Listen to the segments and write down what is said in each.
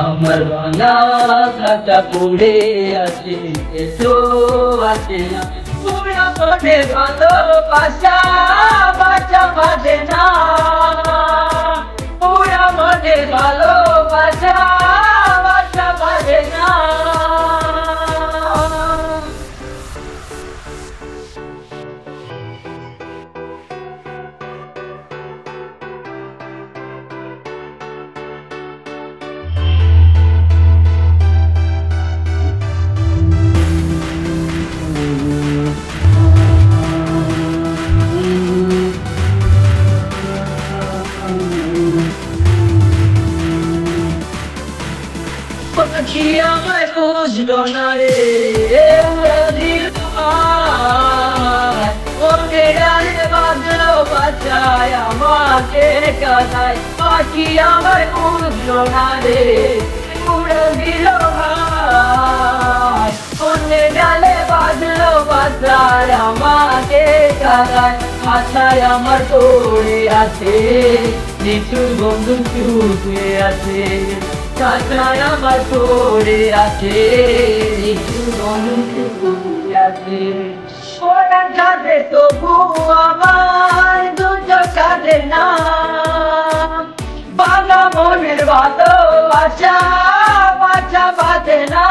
আমার বাংলা কাটা পড়ে আছে এসো আছে না পুরা মনে ভালোবাসা বাঁচা বাঁধে না পুরা মনে ভালোবাসা বাঁচা বাঁধে না পাখি আমায় বুঝলো না রে ওকে ডালে বাঁধলো বাঁচায় আমাকে কাদায় পাখি আমায় বুঝলো না রে উড়ে দিল ওকে ডালে বাঁধলো বাঁচায় আমাকে কাদায় মাথায় আমার পড়ে আছে নিচুর বন্ধু চুপে আছে কাটায় আমার পড়ে আছে নিচুর বন্ধু চুপে আছে ওরা কাঁদে তবু আমার দুজন কাঁদে না বাংলা মনের ভালোবাসা বাঁচা বাঁধে না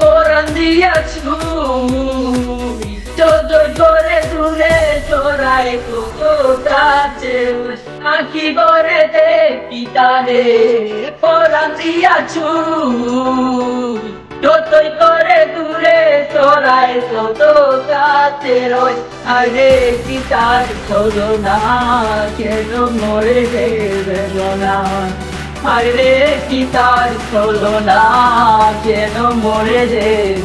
কোরআন দিয়াছু চোদ্দ করে দূরে তোরাই কাছে আঁকি করে দে পিতারে কোরআন দিয়াছু যতই করে দূরে তোরাই কত কাছে রয় আরে পিতার ছোড়ো না কেন মরে গেল না আরে পিতার ছোড়ো না কেন মরে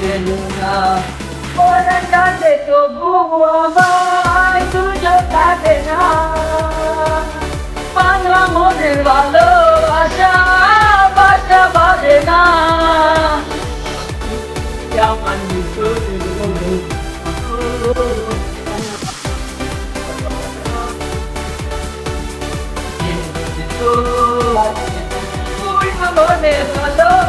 গেল না ওরা কাঁদে তবু আমায় দুজন কাঁদে না বাংলা মনের ভালোবাসা বাঁচা বাঁধে না কেমন মনে ভালো